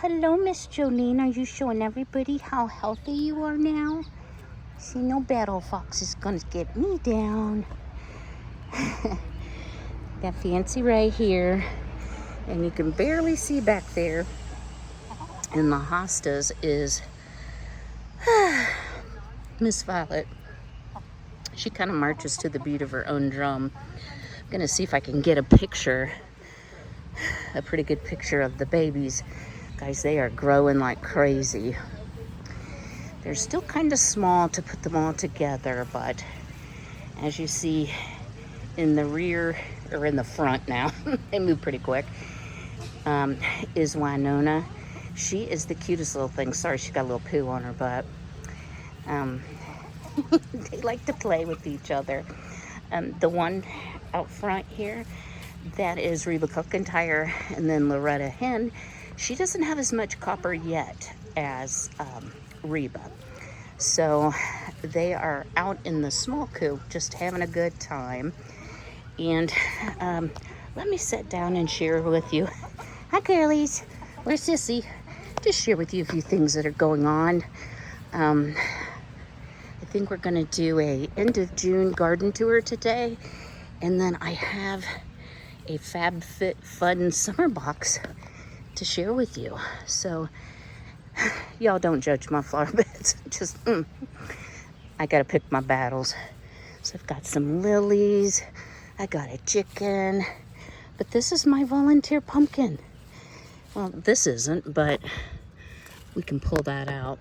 hello, Miss Jolene. Are you showing everybody how healthy you are now? See, no battle fox is gonna get me down. Got Fancy right here, and you can barely see back there. And the hostas is Miss Violet. She kind of marches to the beat of her own drum. I'm gonna see if I can get a picture, a pretty good picture of the babies. Guys, they are growing like crazy. They're still kind of small to put them all together, but as you see in the rear, or in the front now, they move pretty quick, is Winona. She is the cutest little thing. Sorry, she got a little poo on her butt. They like to play with each other. The one out front here, that is Reba Cookentire, and then Loretta Hen. She doesn't have as much copper yet as Reba. So they are out in the small coop just having a good time. And let me sit down and share with you. Hi, girlies. Where's Sissy? Just share with you a few things that are going on. I think we're going to do a end of June garden tour today. And then I have a FabFitFun summer box to share with you. So y'all don't judge my flower beds. Just, I got to pick my battles. So I've got some lilies. I got a chicken. But this is my volunteer pumpkin. Well, this isn't, but we can pull that out.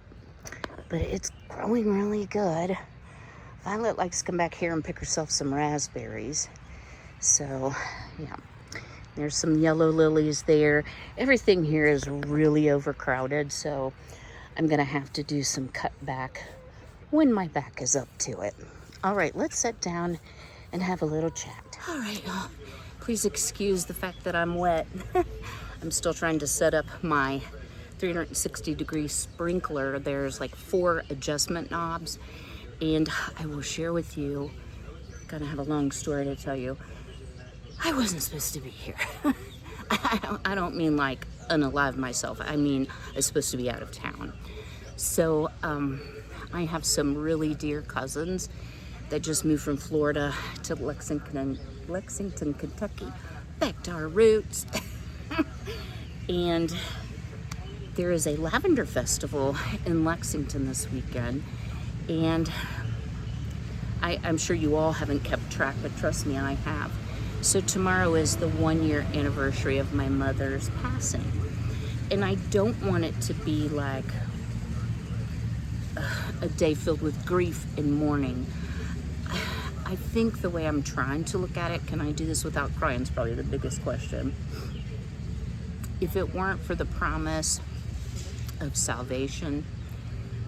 But it's growing really good. Violet likes to come back here and pick herself some raspberries. So, yeah. There's some yellow lilies there. Everything here is really overcrowded, so I'm going to have to do some cut back when my back is up to it. All right, let's sit down and have a little chat. All right, please excuse the fact that I'm wet. I'm still trying to set up my 360-degree sprinkler. There's like 4 adjustment knobs, and I will share with you, gonna have a long story to tell you. I wasn't supposed to be here. I don't mean like unalive myself. I mean I was supposed to be out of town. So I have some really dear cousins that just moved from Florida to Lexington, Kentucky. Back to our roots. And there is a lavender festival in Lexington this weekend. And I'm sure you all haven't kept track, but trust me, I have. So tomorrow is the 1-year anniversary of my mother's passing. And I don't want it to be like a day filled with grief and mourning. I think the way I'm trying to look at it, can I do this without crying, is probably the biggest question. If it weren't for the promise of salvation,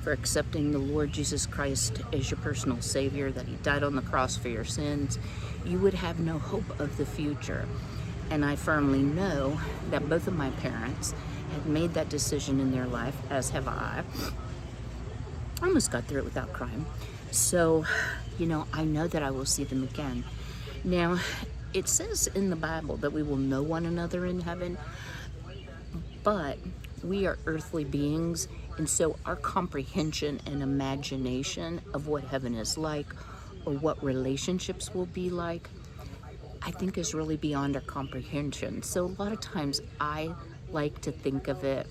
for accepting the Lord Jesus Christ as your personal Savior, that He died on the cross for your sins, you would have no hope of the future. And I firmly know that both of my parents had made that decision in their life, as have I. I almost got through it without crying. So, I know that I will see them again. Now, it says in the Bible that we will know one another in heaven, but we are earthly beings, and so our comprehension and imagination of what heaven is like, or what relationships will be like, I think is really beyond our comprehension. So a lot of times I like to think of it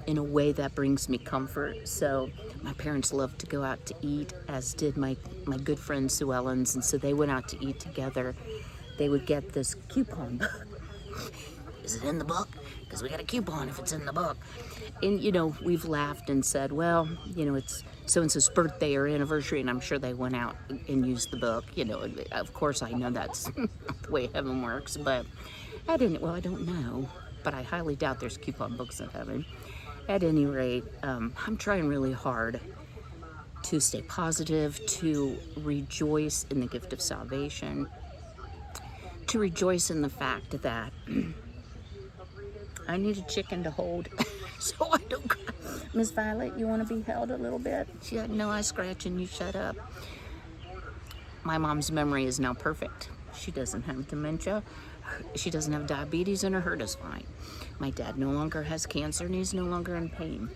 in a way that brings me comfort. So my parents loved to go out to eat, as did my good friend Sue Ellens, and so they went out to eat together. They would get this coupon book. Is it in the book? Because we got a coupon if it's in the book. And, we've laughed and said, well, it's so-and-so's birthday or anniversary, and I'm sure they went out and used the book. Of course I know that's the way heaven works, but I don't know. But I highly doubt there's coupon books in heaven. At any rate, I'm trying really hard to stay positive, to rejoice in the gift of salvation, to rejoice in the fact that I need a chicken to hold so I don't cry. Miss Violet, you want to be held a little bit? She had no eye scratching, you shut up. My mom's memory is now perfect. She doesn't have dementia. She doesn't have diabetes, and her heart is fine. My dad no longer has cancer and he's no longer in pain.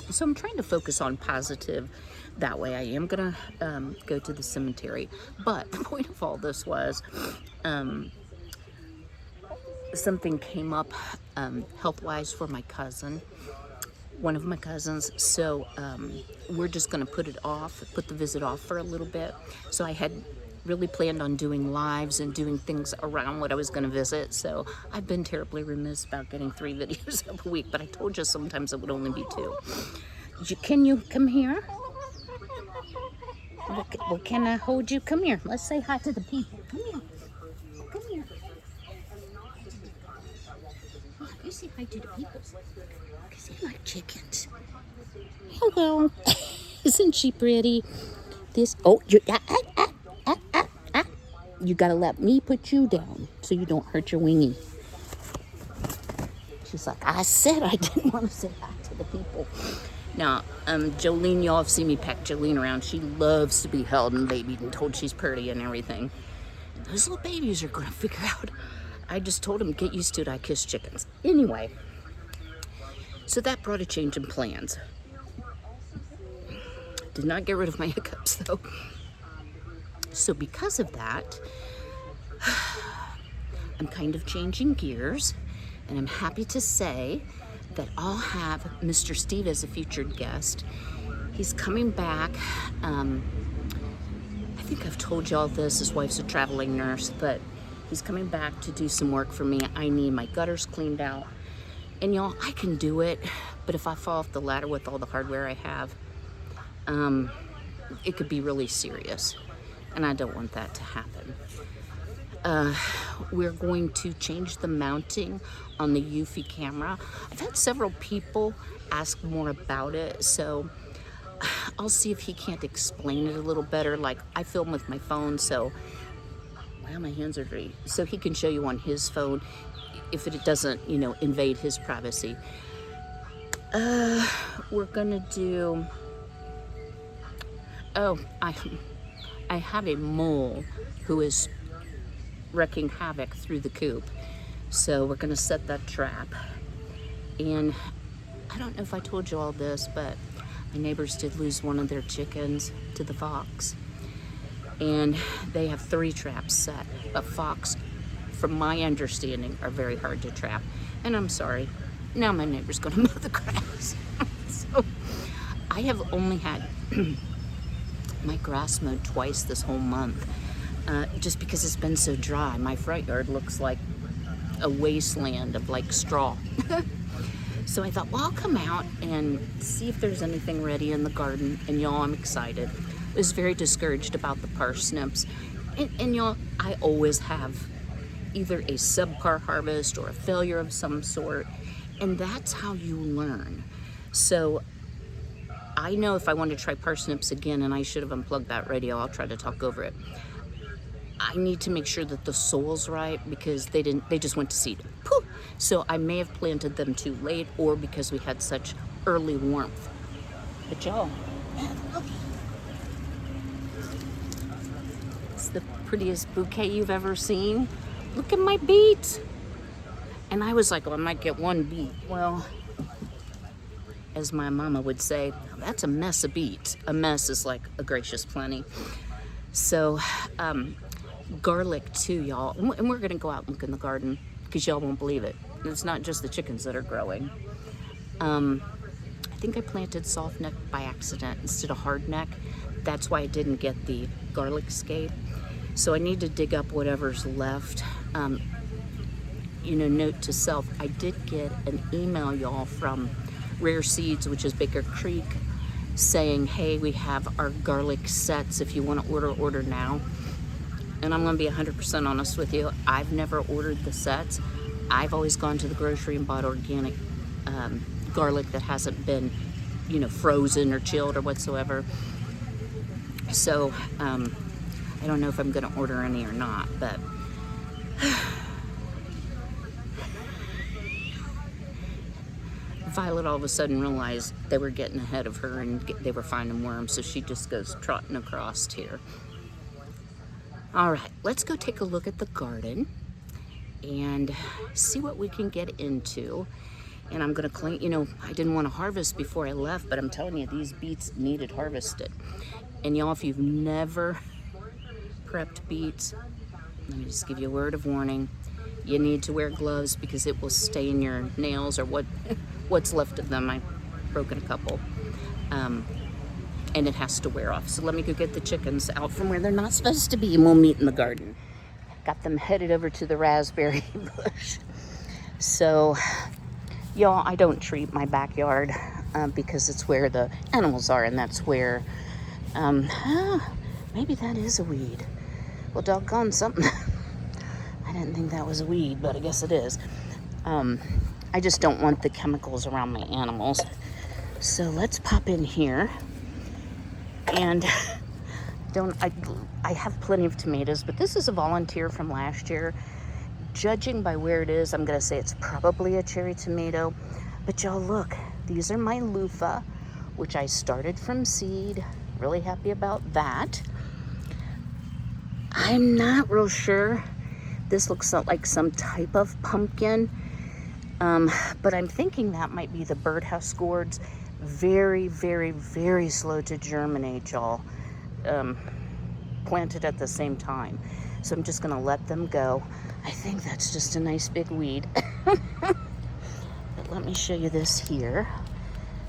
So I'm trying to focus on positive that way. I am gonna go to the cemetery. But the point of all this was something came up health-wise for my cousin, one of my cousins. So we're just gonna put the visit off for a little bit. So I had really planned on doing lives and doing things around what I was gonna visit. So I've been terribly remiss about getting 3 videos up a week, but I told you sometimes it would only be 2. Can you come here? Well, can I hold you? Come here. Let's say hi to the people. Come here. Come here. You say hi to the people. Because they like chickens. Hello. Isn't she pretty? You gotta let me put you down so you don't hurt your wingy. She's like, I said I didn't want to say hi to the people. Now, Jolene, y'all have seen me pack Jolene around. She loves to be held and babied and told she's pretty and everything. And those little babies are gonna figure out. I just told them, get used to it, I kiss chickens. Anyway, so that brought a change in plans. Did not get rid of my hiccups though. So because of that, I'm kind of changing gears, and I'm happy to say that I'll have Mr. Steve as a featured guest. He's coming back. I think I've told y'all this, his wife's a traveling nurse, but he's coming back to do some work for me. I need my gutters cleaned out. And y'all, I can do it, but if I fall off the ladder with all the hardware I have, it could be really serious. And I don't want that to happen. We're going to change the mounting on the Eufy camera. I've had several people ask more about it, so I'll see if he can't explain it a little better. Like, I film with my phone, so, wow, my hands are dirty. So he can show you on his phone if it doesn't, invade his privacy. We're gonna do, I have a mole who is wrecking havoc through the coop. So we're gonna set that trap. And I don't know if I told you all this, but my neighbors did lose one of their chickens to the fox. And they have 3 traps set. But fox, from my understanding, are very hard to trap. And I'm sorry, now my neighbor's gonna mow the grass. So I have only had my grass mowed twice this whole month, just because it's been so dry. My front yard looks like a wasteland of like straw. So I thought, well, I'll come out and see if there's anything ready in the garden. And y'all, I'm excited. I was very discouraged about the parsnips. And y'all, I always have either a subpar harvest or a failure of some sort. And that's how you learn. So I know if I want to try parsnips again, and I should have unplugged that radio, I'll try to talk over it. I need to make sure that the soil's right, because they just went to seed. Poof! So I may have planted them too late, or because we had such early warmth. But y'all, look. It's the prettiest bouquet you've ever seen. Look at my beets. And I was like, well, I might get 1 beet. Well, as my mama would say, that's a mess of beets. A mess is like a gracious plenty. So, garlic too, y'all. And we're gonna go out and look in the garden, because y'all won't believe it. It's not just the chickens that are growing. I think I planted soft neck by accident instead of hard neck. That's why I didn't get the garlic scape. So I need to dig up whatever's left. Note to self, I did get an email, y'all, from Rare Seeds, which is Baker Creek, saying, hey, we have our garlic sets. If you want to order now. And I'm going to be 100% honest with you. I've never ordered the sets. I've always gone to the grocery and bought organic garlic that hasn't been, frozen or chilled or whatsoever. So I don't know if I'm going to order any or not, but Violet all of a sudden realized they were getting ahead of her and they were finding worms, so she just goes trotting across here. All right, let's go take a look at the garden. and see what we can get into. And I'm gonna clean, you know, I didn't want to harvest before I left, but I'm telling you, these beets needed harvested. And y'all, if you've never prepped beets, let me just give you a word of warning. You need to wear gloves because it will stain your nails or what's left of them. I've broken a couple. And it has to wear off. So let me go get the chickens out from where they're not supposed to be, and we'll meet in the garden. Got them headed over to the raspberry bush. So, y'all, I don't treat my backyard because it's where the animals are, and that's where, maybe that is a weed. Well, doggone something. I didn't think that was a weed, but I guess it is. I just don't want the chemicals around my animals. So let's pop in here. And I have plenty of tomatoes, but this is a volunteer from last year. Judging by where it is, I'm gonna say it's probably a cherry tomato. But y'all, look, these are my loofah, which I started from seed. Really happy about that. I'm not real sure. This looks like some type of pumpkin, but I'm thinking that might be the birdhouse gourds. Very, very, very slow to germinate, y'all. Planted at the same time. So I'm just gonna let them go. I think that's just a nice big weed. But let me show you this here.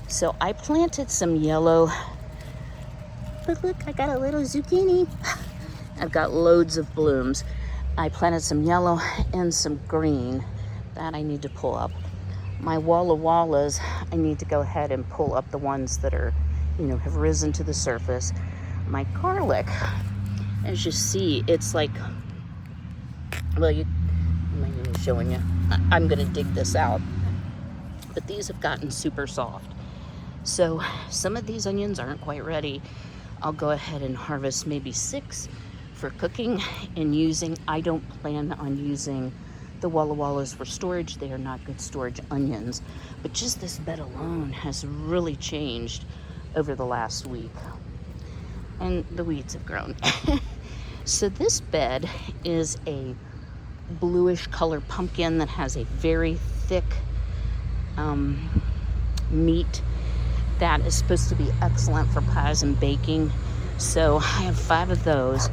So I planted some yellow, but look, I got a little zucchini. I've got loads of blooms. I planted some yellow and some green that I need to pull up. My Walla Wallas, I need to go ahead and pull up the ones that are, you know, have risen to the surface. My garlic, as you see, it's like, well, I'm not even showing you. I'm gonna dig this out. But these have gotten super soft. So some of these onions aren't quite ready. I'll go ahead and harvest maybe 6 for cooking and using. I don't plan on using the Walla Wallas for storage. They are not good storage onions. But just this bed alone has really changed over the last week. And the weeds have grown. So this bed is a bluish color pumpkin that has a very thick meat that is supposed to be excellent for pies and baking. So I have 5 of those.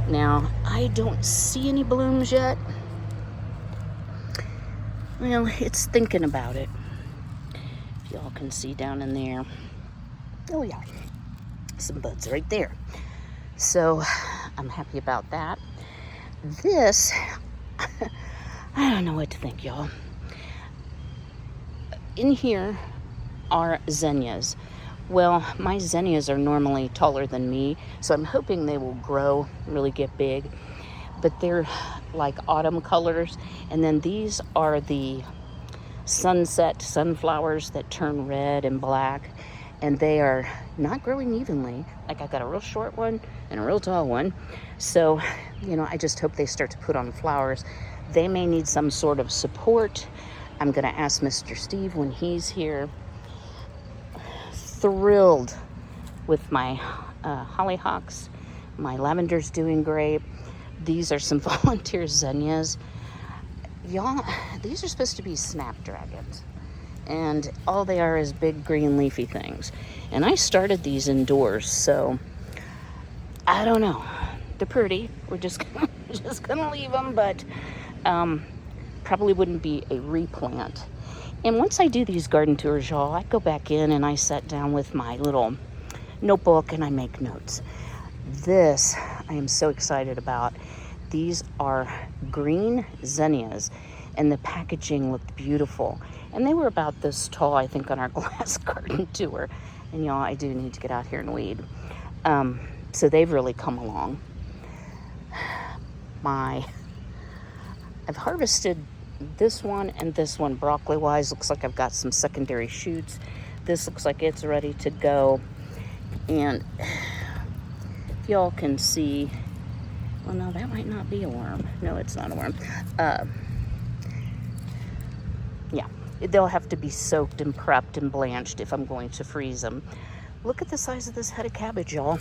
Now, I don't see any blooms yet. Well, it's thinking about it. If y'all can see down in there. Oh yeah, some buds right there. So I'm happy about that. This, I don't know what to think, y'all. In here are zinnias. Well, my zinnias are normally taller than me, so I'm hoping they will grow, really get big. But they're like autumn colors. And then these are the sunset sunflowers that turn red and black. And they are not growing evenly. Like, I got a real short one and a real tall one. So, you know, I just hope they start to put on flowers. They may need some sort of support. I'm gonna ask Mr. Steve when he's here. Thrilled with my hollyhocks. My lavender's doing great. These are some volunteer zinnias. Y'all, these are supposed to be snapdragons. And all they are is big green leafy things. And I started these indoors, so I don't know. They're pretty. We're just gonna leave them, but probably wouldn't be a replant. And once I do these garden tours, y'all, I go back in and I sit down with my little notebook and I make notes. This I am so excited about. These are green zinnias, and the packaging looked beautiful. And they were about this tall, I think, on our glass garden tour. And y'all, I do need to get out here and weed. So they've really come along. I've harvested this one and this one broccoli-wise. Looks like I've got some secondary shoots. This looks like it's ready to go. And if y'all can see, well, no, that might not be a worm. No, it's not a worm. Yeah, they'll have to be soaked and prepped and blanched if I'm going to freeze them. Look at the size of this head of cabbage, y'all.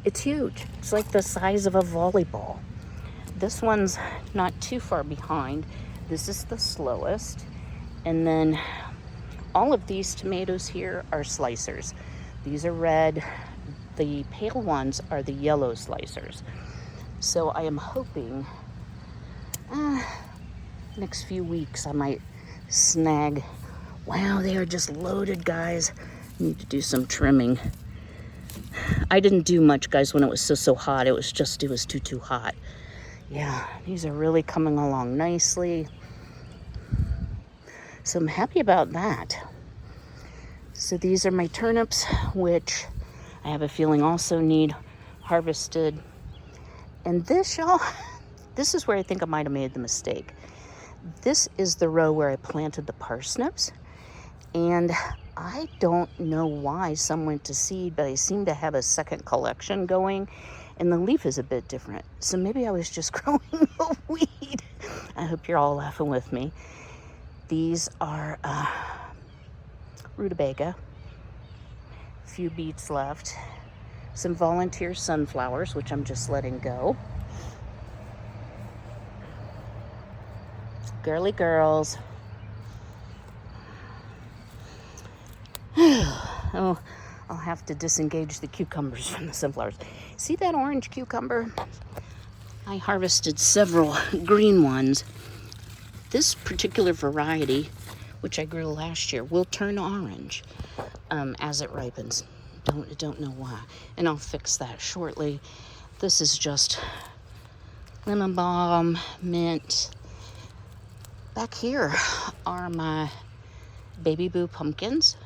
It's huge. It's like the size of a volleyball. This one's not too far behind. This is the slowest. And then all of these tomatoes here are slicers. These are red. The pale ones are the yellow slicers. So I am hoping next few weeks I might snag. Wow, they are just loaded, guys. Need to do some trimming. I didn't do much, guys, when it was so hot. It was too hot. Yeah, these are really coming along nicely. So I'm happy about that. So these are my turnips, which I have a feeling also need harvested. And this, y'all, this is where I think I might have made the mistake. This is the row where I planted the parsnips. And I don't know why some went to seed, but I seem to have a second collection going, and the leaf is a bit different. So maybe I was just growing a weed. I hope you're all laughing with me. These are rutabaga, a few beets left, some volunteer sunflowers, which I'm just letting go. Girly girls. Oh, I'll have to disengage the cucumbers from the sunflowers. See that orange cucumber? I harvested several green ones. This particular variety, which I grew last year, will turn orange as it ripens. Don't know why. And I'll fix that shortly. This is just lemon balm, mint. Back here are my baby boo pumpkins.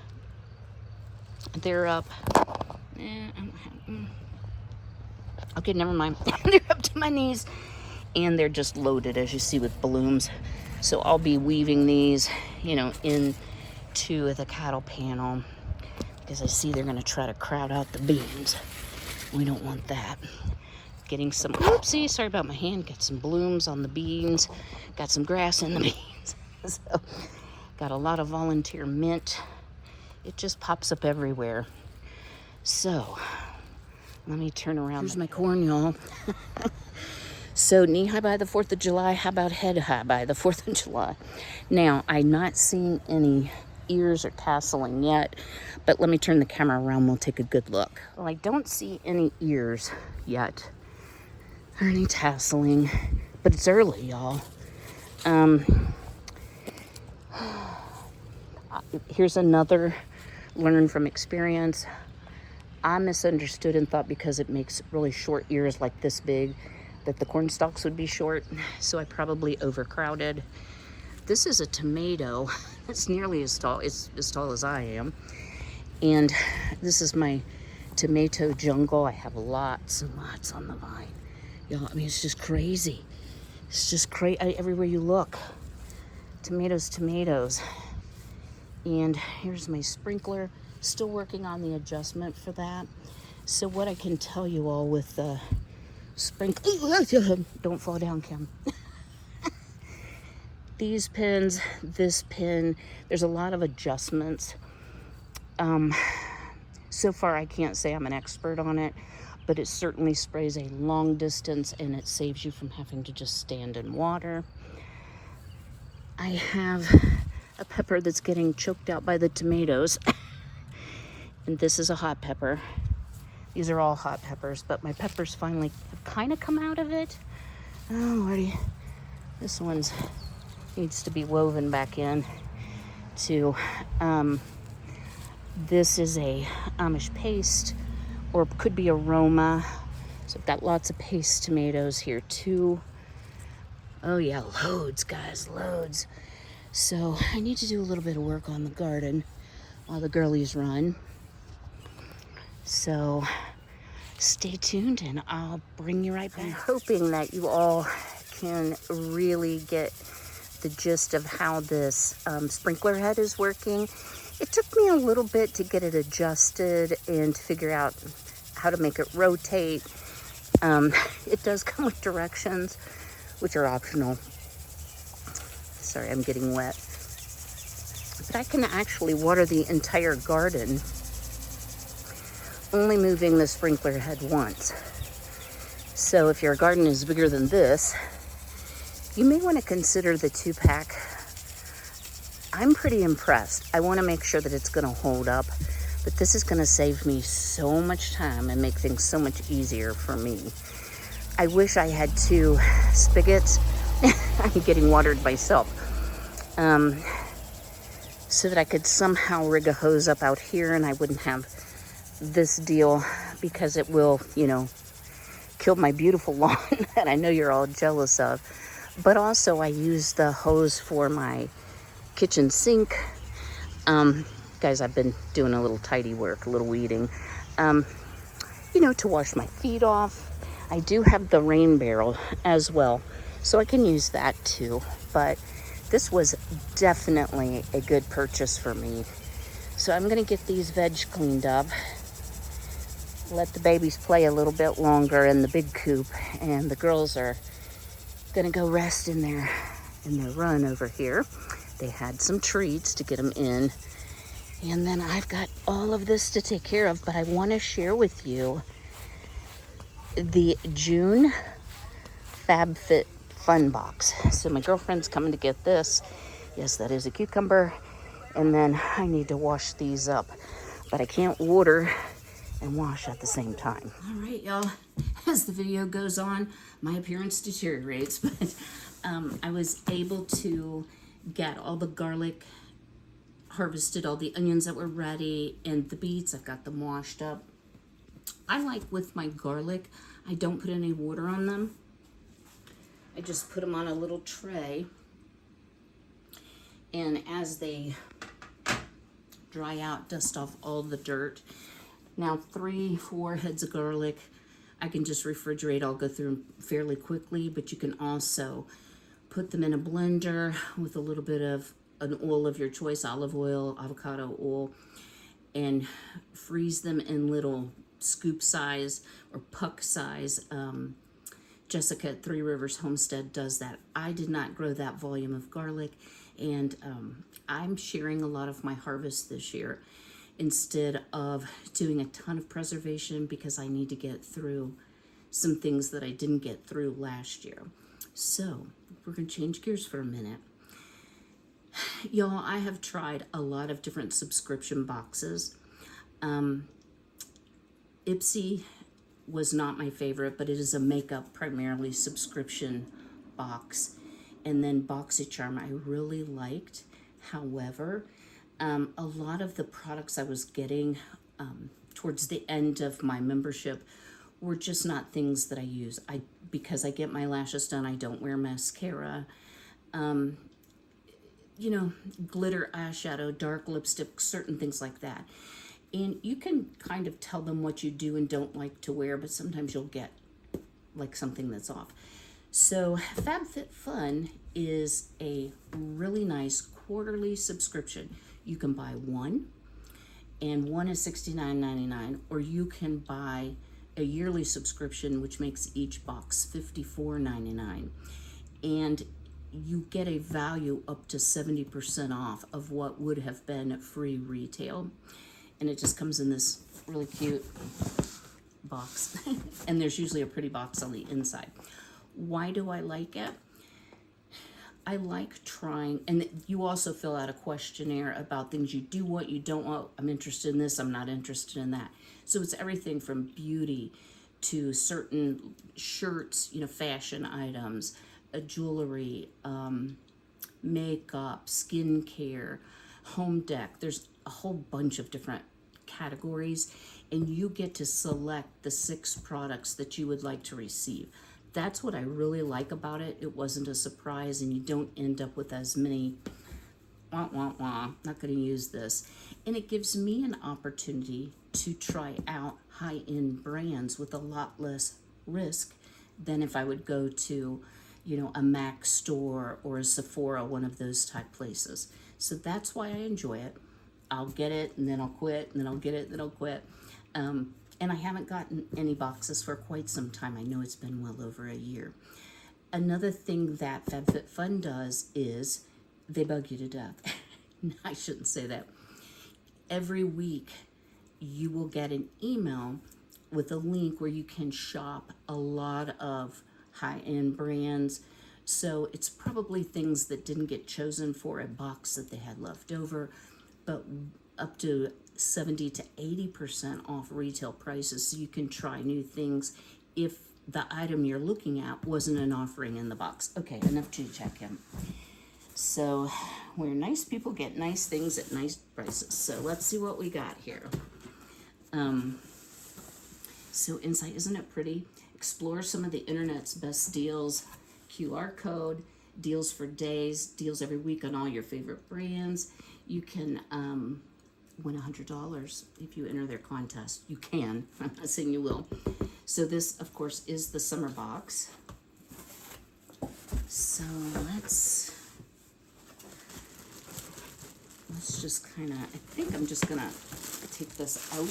They're up. Okay, never mind. They're up to my knees, and they're just loaded, as you see, with blooms. So I'll be weaving these, into the cattle panel, because I see they're going to try to crowd out the beans. We don't want that. Getting some, oopsie, sorry about my hand. Got some blooms on the beans. Got some grass in the beans. So, got a lot of volunteer mint. It just pops up everywhere. So, let me turn around. Here's my corn, y'all. So, knee-high by the 4th of July. How about head-high by the 4th of July? Now, I'm not seeing any ears or tasseling yet, but let me turn the camera around. We'll take a good look. Well, I don't see any ears yet, or any tasseling, but it's early, y'all. Here's another learn from experience. I misunderstood and thought because it makes really short ears like this big that the corn stalks would be short, so I probably overcrowded. This is a tomato. It's nearly as tall as I am, and this is my tomato jungle. I have lots and lots on the vine, y'all. I mean, it's just crazy. It's just crazy everywhere you look. Tomatoes. And here's my sprinkler. Still working on the adjustment for that. So what I can tell you all with the sprinkler, don't fall down, Kym. These pins, this pin, there's a lot of adjustments. So far I can't say I'm an expert on it, but it certainly sprays a long distance and it saves you from having to just stand in water. I have a pepper that's getting choked out by the tomatoes. And this is a hot pepper. These are all hot peppers, but my peppers finally have kind of come out of it. Oh, Lordy. This one's needs to be woven back in to, this is a Amish paste, or could be aroma. So I've got lots of paste tomatoes here too. Oh yeah, loads, guys, loads. So I need to do a little bit of work on the garden while the girlies run. So stay tuned and I'll bring you right back. I'm hoping that you all can really get the gist of how this sprinkler head is working. It took me a little bit to get it adjusted and to figure out how to make it rotate. It does come with directions, which are optional. Sorry, I'm getting wet. But I can actually water the entire garden, only moving the sprinkler head once. So if your garden is bigger than this, you may want to consider the 2-pack. I'm pretty impressed. I want to make sure that it's going to hold up, but this is going to save me so much time and make things so much easier for me. I wish I had 2 spigots. I'm getting watered myself. So that I could somehow rig a hose up out here and I wouldn't have this deal, because it will, you know, kill my beautiful lawn that I know you're all jealous of. But also I use the hose for my kitchen sink. Guys, I've been doing a little tidy work, a little weeding, you know, to wash my feet off. I do have the rain barrel as well, so I can use that too. But this was definitely a good purchase for me. So I'm gonna get these veg cleaned up, let the babies play a little bit longer in the big coop, and the girls are gonna go rest in their run over here. They had some treats to get them in. And then I've got all of this to take care of, but I wanna share with you the June FabFitFun box. So my girlfriend's coming to get this. Yes, that is a cucumber. And then I need to wash these up, but I can't water and wash at the same time. All right, y'all, as the video goes on, my appearance deteriorates, but I was able to get all the garlic harvested, all the onions that were ready, and the beets, I've got them washed up. I like with my garlic, I don't put any water on them. I just put them on a little tray, and as they dry out, dust off all the dirt. Now 3-4 heads of garlic, I can just refrigerate. I'll go through them fairly quickly, but you can also put them in a blender with a little bit of an oil of your choice, olive oil, avocado oil, and freeze them in little scoop size or puck size. Jessica at Three Rivers Homestead does that. I did not grow that volume of garlic, and I'm sharing a lot of my harvest this year instead of doing a ton of preservation, because I need to get through some things that I didn't get through last year. So we're gonna change gears for a minute. Y'all, I have tried a lot of different subscription boxes. Ipsy was not my favorite, but it is a makeup primarily subscription box. And then BoxyCharm I really liked. However, a lot of the products I was getting towards the end of my membership were just not things that I use. Because I get my lashes done, I don't wear mascara. You know, glitter eyeshadow, dark lipstick, certain things like that. And you can kind of tell them what you do and don't like to wear, but sometimes you'll get like something that's off. So FabFitFun is a really nice quarterly subscription. You can buy one, and one is $69.99, or you can buy a yearly subscription, which makes each box $54.99. And you get a value up to 70% off of what would have been free retail. And it just comes in this really cute box. And there's usually a pretty box on the inside. Why do I like it? I like trying, and you also fill out a questionnaire about things you do want, you don't want. I'm interested in this, I'm not interested in that. So it's everything from beauty to certain shirts, you know, fashion items, jewelry, makeup, skincare, home deck. There's a whole bunch of different categories, and you get to select the 6 products that you would like to receive. That's what I really like about it. It wasn't a surprise, and you don't end up with as many not going to use this. And it gives me an opportunity to try out high-end brands with a lot less risk than if I would go to, you know, a Mac store or a Sephora, one of those type places. So that's why I enjoy it. I'll get it and then I'll quit, and then I'll get it and then I'll quit. And I haven't gotten any boxes for quite some time. I know it's been well over a year. Another thing that FabFitFun does is they bug you to death. I shouldn't say that. Every week you will get an email with a link where you can shop a lot of high-end brands. So it's probably things that didn't get chosen for a box that they had left over, but up to 70 to 80% off retail prices. So you can try new things if the item you're looking at wasn't an offering in the box. Okay, enough to check in. So where nice people get nice things at nice prices. So let's see what we got here. So inside, isn't it pretty? Explore some of the internet's best deals. QR code, deals for days, deals every week on all your favorite brands. You can win $100 if you enter their contest. You can, I'm not saying you will. So this, of course, is the summer box. So let's just kind of, I think I'm just gonna take this out.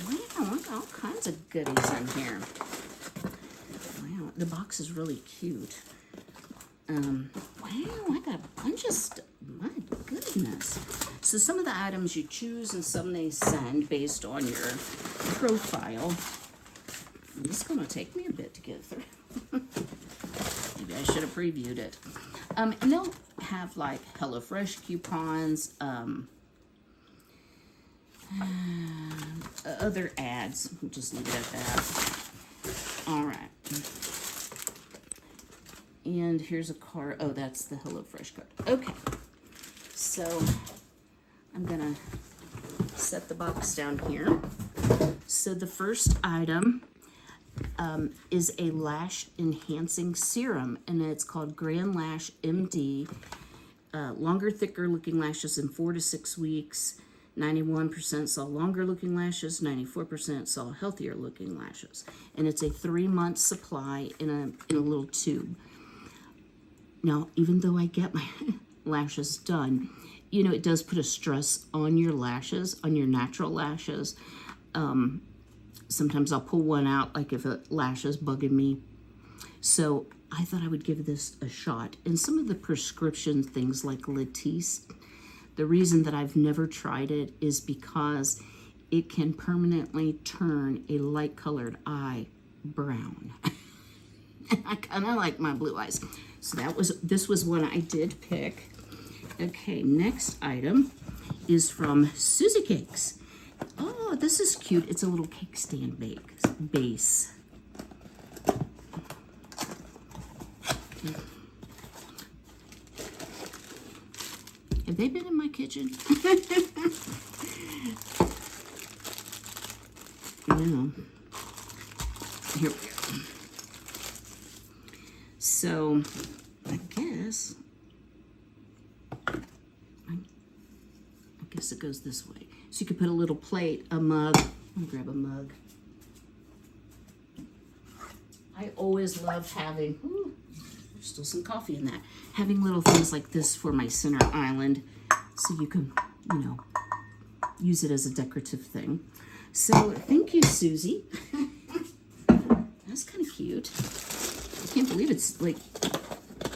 Wow, look, all kinds of goodies in here. Wow, the box is really cute. Wow, I got a bunch of stuff. My goodness. So some of the items you choose and some they send based on your profile. This is going to take me a bit to get through. Maybe I should have previewed it. And they'll have like HelloFresh coupons, other ads. We'll just leave it at that. All right. And here's a card. Oh, that's the HelloFresh card. Okay. So I'm going to set the box down here. So the first item is a lash enhancing serum, and it's called Grand Lash MD. Longer, thicker looking lashes in 4 to 6 weeks. 91% saw longer looking lashes, 94% saw healthier looking lashes. And it's a 3-month supply in a little tube. Now, even though I get my lashes done, you know, it does put a stress on your lashes, on your natural lashes. Sometimes I'll pull one out, like if a lash is bugging me. So I thought I would give this a shot. And some of the prescription things like Latisse, the reason that I've never tried it is because it can permanently turn a light-colored eye brown. And I kind of like my blue eyes. So this was one I did pick. Okay, next item is from Susie Cakes. Oh, this is cute. It's a little cake stand base. Have they been in my kitchen? Yeah. Here we go. So, I guess it goes this way. So you could put a little plate, a mug. Let me grab a mug. I always love having, there's still some coffee in that. Having little things like this for my center island so you can, you know, use it as a decorative thing. So thank you, Susie. That's kind of cute. I can't believe it's like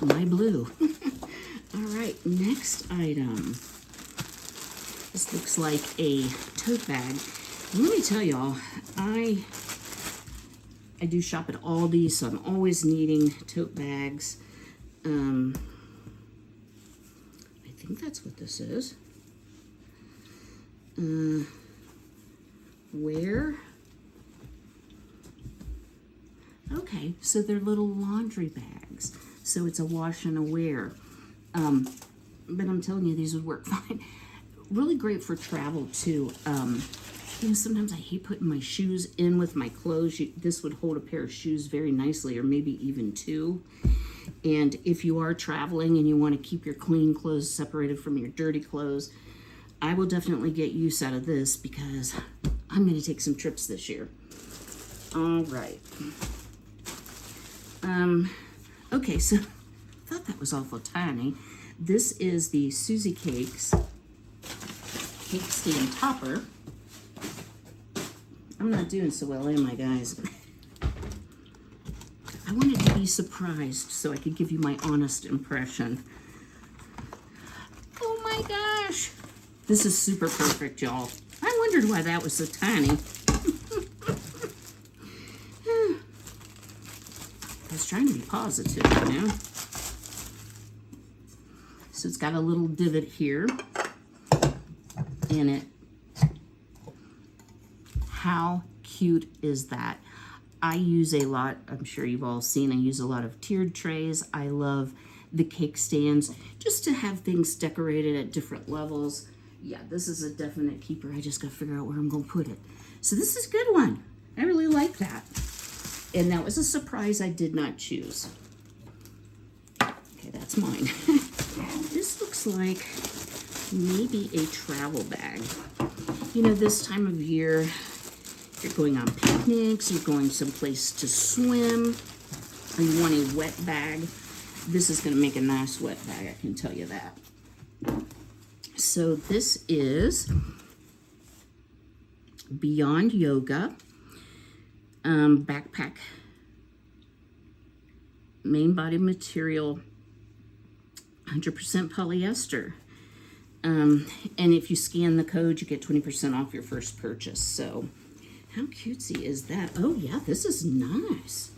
my blue. All right, next item. This looks like a tote bag. Let me tell y'all, I do shop at Aldi, so I'm always needing tote bags. I think that's what this is. Where? Okay, so they're little laundry bags. So it's a wash and a wear. But I'm telling you, these would work fine. Really great for travel too. You know, sometimes I hate putting my shoes in with my clothes. This would hold a pair of shoes very nicely, or maybe even two. And if you are traveling and you want to keep your clean clothes separated from your dirty clothes, I will definitely get use out of this because I'm going to take some trips this year. All right. Okay, so I thought that was awful tiny. This is the Susie Cakes cake stand topper. I'm not doing so well, am I, guys? I wanted to be surprised so I could give you my honest impression. Oh my gosh. This is super perfect, y'all. I wondered why that was so tiny. trying to be positive, you know. So it's got a little divot here in it. How cute is that? I use a lot, I'm sure you've all seen, I use a lot of tiered trays. I love the cake stands just to have things decorated at different levels. Yeah, this is a definite keeper. I just got to figure out where I'm going to put it. So this is a good one. I really like that. And that was a surprise I did not choose. Okay, that's mine. This looks like maybe a travel bag. You know, this time of year, you're going on picnics, you're going someplace to swim, and you want a wet bag. This is going to make a nice wet bag, I can tell you that. So this is Beyond Yoga backpack, main body material, 100% polyester. And if you scan the code, you get 20% off your first purchase. So how cutesy is that? Oh yeah, this is nice.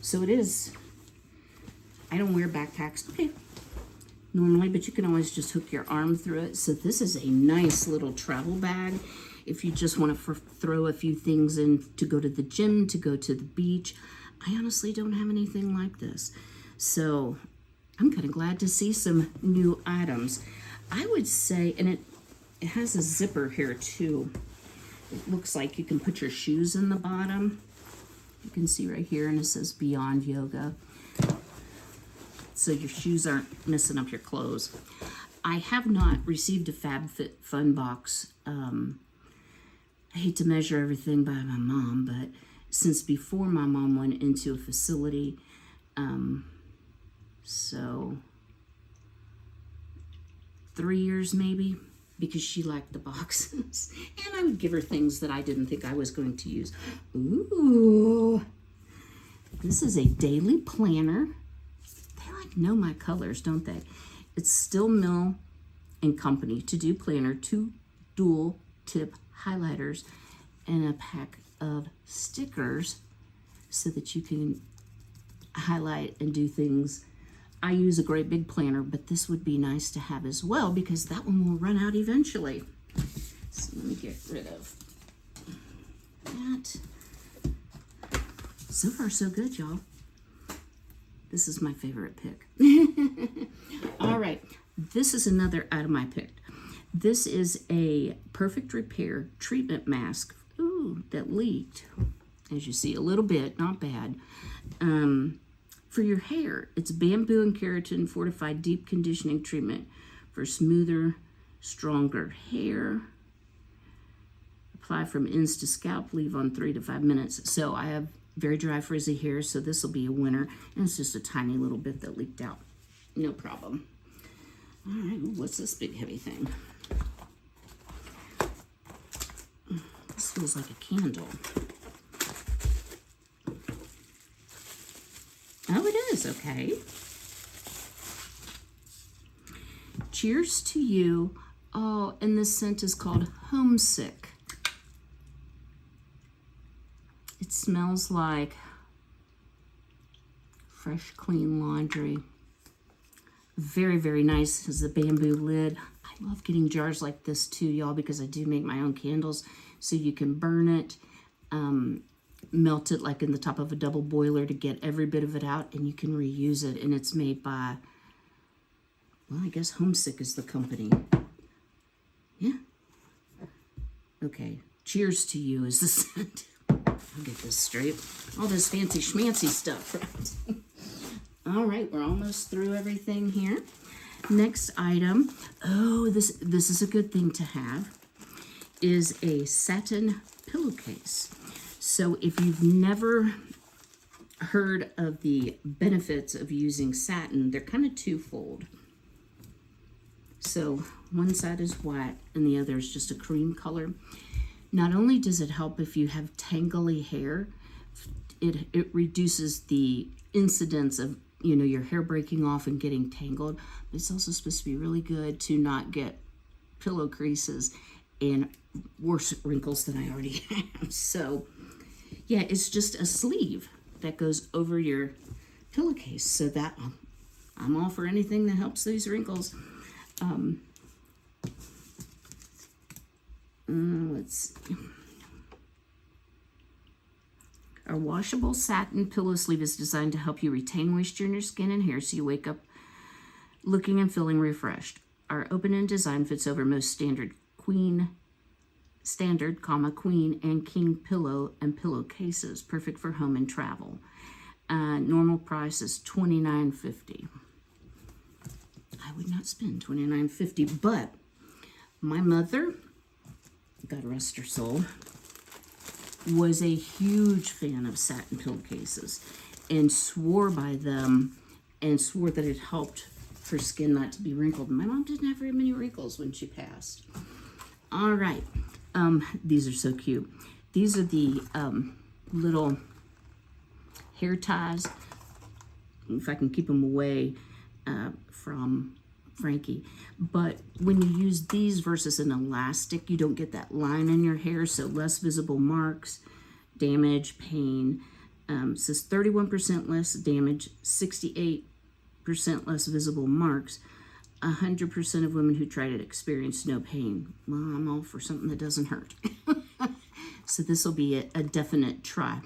So it is, I don't wear backpacks, okay, normally, but you can always just hook your arm through it. So this is a nice little travel bag. If you just want to throw a few things in to go to the gym, to go to the beach. I honestly don't have anything like this. So I'm kind of glad to see some new items. I would say, and it has a zipper here too. It looks like you can put your shoes in the bottom. You can see right here, and it says Beyond Yoga. So your shoes aren't messing up your clothes. I have not received a FabFitFun box. I hate to measure everything by my mom, but since before my mom went into a facility, so 3 years maybe, because she liked the boxes. And I would give her things that I didn't think I was going to use. Ooh, this is a daily planner. They like know my colors, don't they? It's Still Mill and Company To Do Planner, 2 dual tip highlighters, and a pack of stickers so that you can highlight and do things. I use a great big planner, but this would be nice to have as well because that one will run out eventually. So let me get rid of that. So far, so good, y'all. This is my favorite pick. All right, this is another item I picked. This is a Perfect Repair treatment mask. Ooh, that leaked. As you see, a little bit, not bad. For your hair, it's bamboo and keratin fortified deep conditioning treatment for smoother, stronger hair. Apply from ends to scalp, leave on 3 to 5 minutes. So I have very dry, frizzy hair, so this will be a winner. And it's just a tiny little bit that leaked out. No problem. All right, what's this big heavy thing? This feels like a candle. Oh, it is, okay. Cheers to you. Oh, and this scent is called Homesick. It smells like fresh, clean laundry. Very, very nice. It has a bamboo lid. I love getting jars like this too, y'all, because I do make my own candles. So you can burn it, melt it like in the top of a double boiler to get every bit of it out, and you can reuse it. And it's made by, well, I guess Homesick is the company. Yeah. Okay. Cheers to you is the scent. I'll get this straight. All this fancy schmancy stuff, right? All right, we're almost through everything here. Next item, oh, this is a good thing to have, is a satin pillowcase. So if you've never heard of the benefits of using satin, they're kind of twofold. So one side is white and the other is just a cream color. Not only does it help if you have tangly hair, it reduces the incidence of, you know, your hair breaking off and getting tangled, but it's also supposed to be really good to not get pillow creases and worse wrinkles than I already have. So yeah, it's just a sleeve that goes over your pillowcase. So that I'm all for anything that helps these wrinkles. Let's see. Our washable satin pillow sleeve is designed to help you retain moisture in your skin and hair so you wake up looking and feeling refreshed. Our open-end design fits over most standard queen, and king pillow and pillowcases, perfect for home and travel. Normal price is $29.50. I would not spend $29.50, but my mother, God rest her soul, was a huge fan of satin pillowcases and swore by them and swore that it helped her skin not to be wrinkled. My mom didn't have very many wrinkles when she passed. All right. These are so cute. These are the little hair ties. If I can keep them away from Frankie. But when you use these versus an elastic, you don't get that line in your hair, so less visible marks, damage, pain. Says 31% less damage, 68% less visible marks. 100% of women who tried it experienced no pain. Well, I'm all for something that doesn't hurt. So this will be a definite try.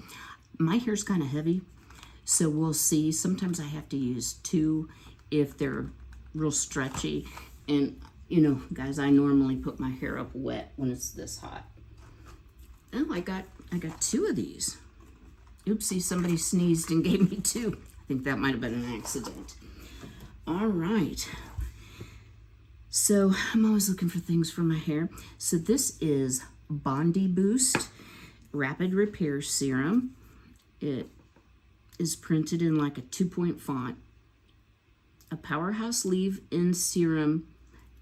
My hair's kind of heavy, so we'll see. Sometimes I have to use 2 if they're real stretchy. And, you know, guys, I normally put my hair up wet when it's this hot. Oh, I got 2 of these. Oopsie, somebody sneezed and gave me 2. I think that might have been an accident. All right. So I'm always looking for things for my hair. So this is Bondi Boost Rapid Repair Serum. It is printed in like a 2-point font. A powerhouse leave-in serum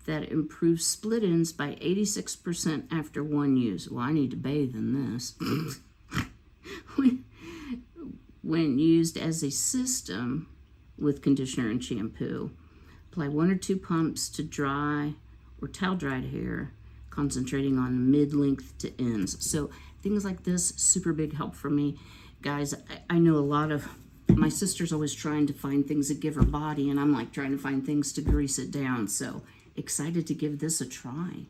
that improves split ends by 86% after 1 use. Well, I need to bathe in this. When used as a system with conditioner and shampoo, apply 1 or 2 pumps to dry or towel-dried hair, concentrating on mid-length to ends. So things like this, super big help for me. Guys, I know a lot of, my sister's always trying to find things that give her body, and I'm like trying to find things to grease it down. So excited to give this a try.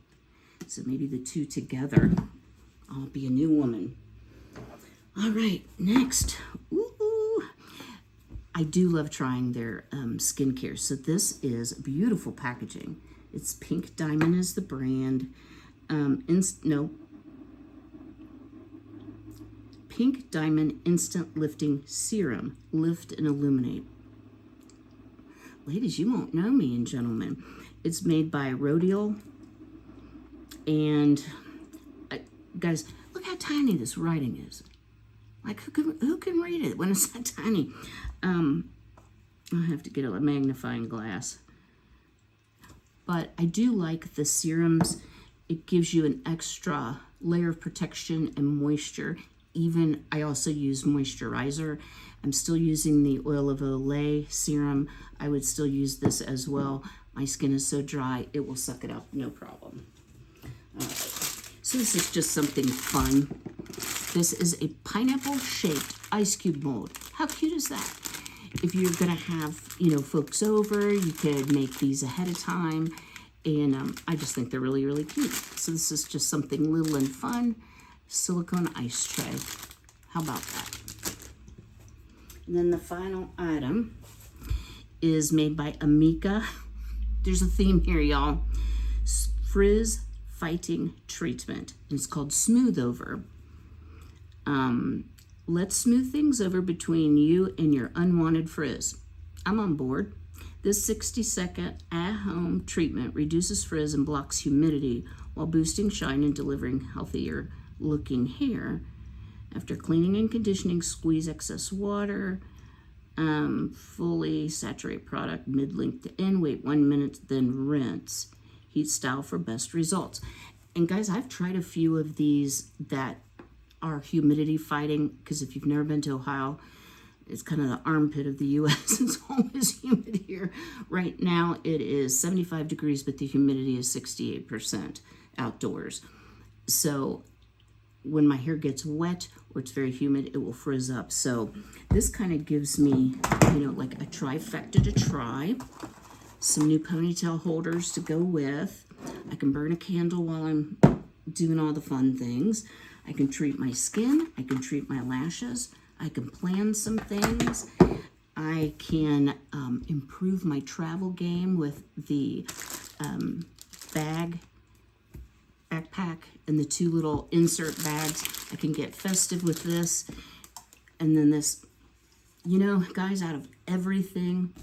So maybe the 2 together, I'll be a new woman. All right, next. Ooh, I do love trying their skincare. So this is beautiful packaging. It's Pink Diamond is the brand. Pink Diamond Instant Lifting Serum. Lift and illuminate. Ladies, you won't know me, and gentlemen. It's made by Rodial. And guys, look how tiny this writing is. Like, who can read it when it's that tiny? I have to get a magnifying glass. But I do like the serums. It gives you an extra layer of protection and moisture. Even, I also use moisturizer. I'm still using the Oil of Olay serum. I would still use this as well. My skin is so dry, it will suck it up, no problem. So this is just something fun. This is a pineapple-shaped ice cube mold. How cute is that? If you're gonna have, folks over, you could make these ahead of time. And I just think they're really, really cute. So this is just something little and fun. Silicone ice tray. How about that? And then the final item is made by Amika. There's a theme here, y'all. Frizz Fighting Treatment. And it's called Smooth Over. Let's smooth things over between you and your unwanted frizz. I'm on board. This 60-second at-home treatment reduces frizz and blocks humidity while boosting shine and delivering healthier looking hair. After cleaning and conditioning, squeeze excess water, fully saturate product mid-length to end, wait 1 minute, then rinse. Heat style for best results. And guys, I've tried a few of these that are humidity fighting, because if you've never been to Ohio, it's kind of the armpit of the U.S. It's always humid here. Right now it is 75 degrees, but the humidity is 68% outdoors. So when my hair gets wet or it's very humid, it will frizz up. So this kind of gives me, you know, like a trifecta to try. Some new ponytail holders to go with. I can burn a candle while I'm doing all the fun things. I can treat my skin. I can treat my lashes. I can plan some things. I can improve my travel game with the backpack and the 2 little insert bags. I can get festive with this. And then this, you know, guys, out of everything,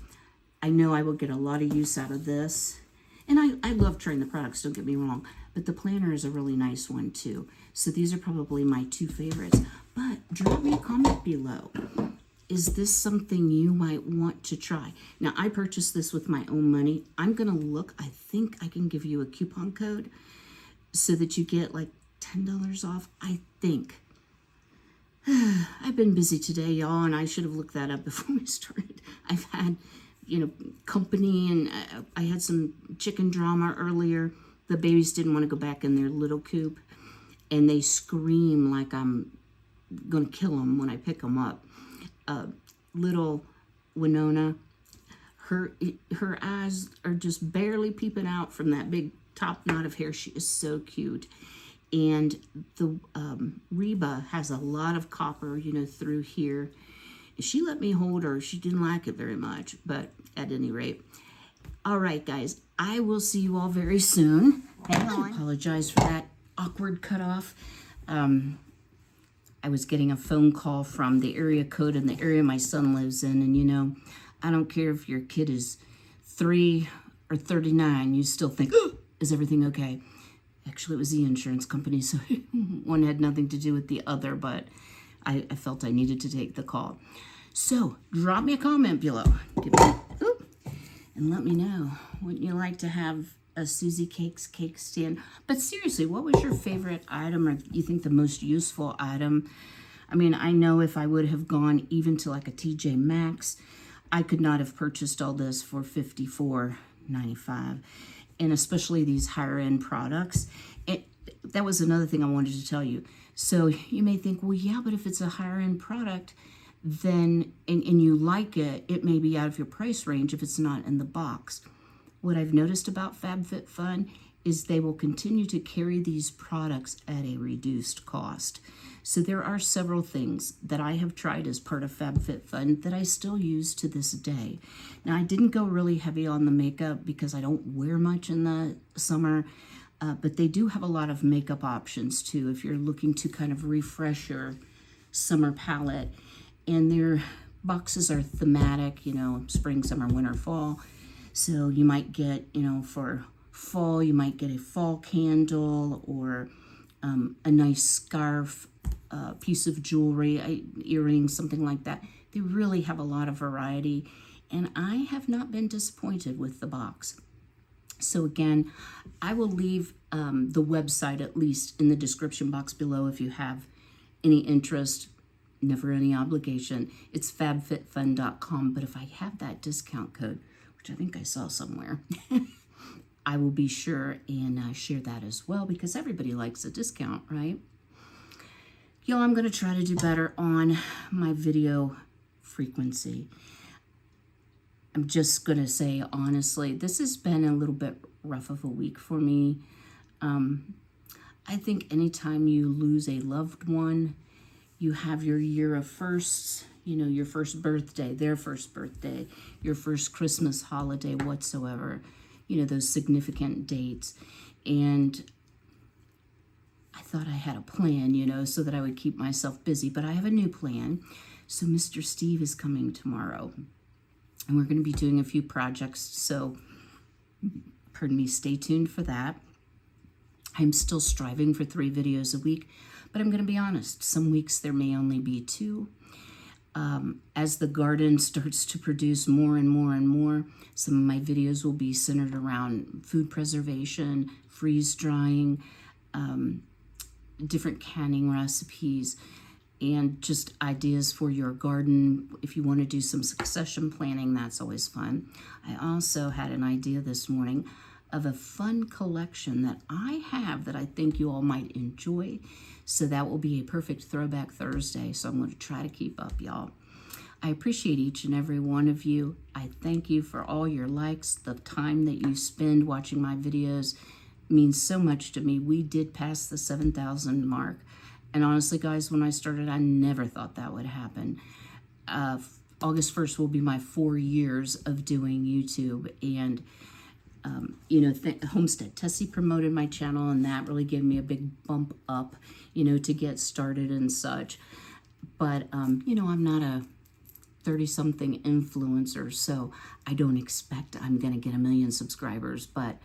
I know I will get a lot of use out of this. And I love trying the products, don't get me wrong, but the planner is a really nice one too. So these are probably my 2 favorites. But drop me a comment below. Is this something you might want to try? Now, I purchased this with my own money. I'm going to look. I think I can give you a coupon code so that you get like $10 off, I think. I've been busy today, y'all, and I should have looked that up before we started. I've had, you know, company, and I had some chicken drama earlier. The babies didn't want to go back in their little coop, and they scream like I'm going to kill them when I pick them up. Little Winona, her eyes are just barely peeping out from that big top knot of hair. She is so cute. And the Reba has a lot of copper, you know, through here. She let me hold her. She didn't like it very much, but at any rate. All right, guys, I will see you all very soon. Hang on. I apologize for that awkward cutoff. I was getting a phone call from the area code in the area my son lives in, and you know, I don't care if your kid is 3 or 39, you still think, oh, is everything okay? Actually, it was the insurance company, so one had nothing to do with the other, but I felt I needed to take the call. So drop me a comment below. And let me know, wouldn't you like to have a Susie Cakes cake stand? But seriously, what was your favorite item, or you think the most useful item? I mean, I know if I would have gone even to like a TJ Maxx, I could not have purchased all this for $54.95, and especially these higher end products. That was another thing I wanted to tell you. So you may think, well, yeah, but if it's a higher end product, then and you like it, it may be out of your price range if it's not in the box. What I've noticed about FabFitFun is they will continue to carry these products at a reduced cost. So there are several things that I have tried as part of FabFitFun that I still use to this day. Now, I didn't go really heavy on the makeup because I don't wear much in the summer, but they do have a lot of makeup options too if you're looking to kind of refresh your summer palette. And their boxes are thematic, you know, spring, summer, winter, fall. So you might get, you know, for fall, you might get a fall candle or a nice scarf, piece of jewelry, earrings, something like that. They really have a lot of variety, and I have not been disappointed with the box. So again, I will leave the website at least in the description box below if you have any interest. Never any obligation. It's fabfitfun.com, but if I have that discount code, which I think I saw somewhere, I will be sure and share that as well, because everybody likes a discount, right? Y'all, I'm going to try to do better on my video frequency. I'm just going to say, honestly, this has been a little bit rough of a week for me. I think anytime you lose a loved one, you have your year of firsts, you know, your first birthday, their first birthday, your first Christmas holiday whatsoever, you know, those significant dates. And I thought I had a plan, you know, so that I would keep myself busy, but I have a new plan. So Mr. Steve is coming tomorrow, and we're going to be doing a few projects. So, pardon me, stay tuned for that. I'm still striving for 3 videos a week, but I'm going to be honest, some weeks there may only be 2. As the garden starts to produce more and more and more, some of my videos will be centered around food preservation, freeze drying, different canning recipes, and just ideas for your garden. If you want to do some succession planning, that's always fun. I also had an idea this morning of a fun collection that I have that I think you all might enjoy. So that will be a perfect throwback Thursday. So I'm going to try to keep up, y'all. I appreciate each and every one of you. I thank you for all your likes. The time that you spend watching my videos means so much to me. We did pass the 7,000 mark. And honestly, guys, when I started, I never thought that would happen. August 1st will be my 4 years of doing YouTube. And, you know, Homestead Tessie promoted my channel, and that really gave me a big bump up, you know, to get started and such. But, you know, I'm not a 30-something influencer, so I don't expect I'm going to get 1 million subscribers, but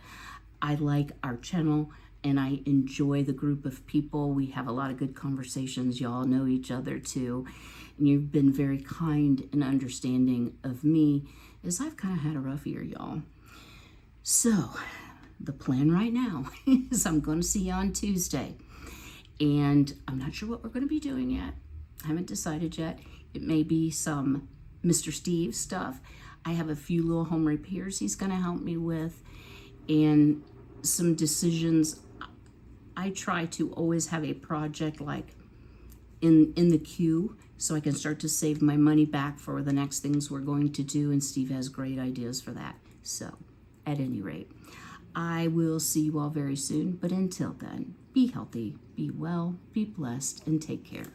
I like our channel and I enjoy the group of people. We have a lot of good conversations. Y'all know each other too, and you've been very kind and understanding of me as I've kind of had a rough year, y'all. So the plan right now is I'm going to see you on Tuesday, and I'm not sure what we're going to be doing yet. I haven't decided yet. It may be some Mr. Steve stuff. I have a few little home repairs he's going to help me with, and some decisions. I try to always have a project like in the queue so I can start to save my money back for the next things we're going to do, and Steve has great ideas for that. So at any rate, I will see you all very soon, but until then, be healthy, be well, be blessed, and take care.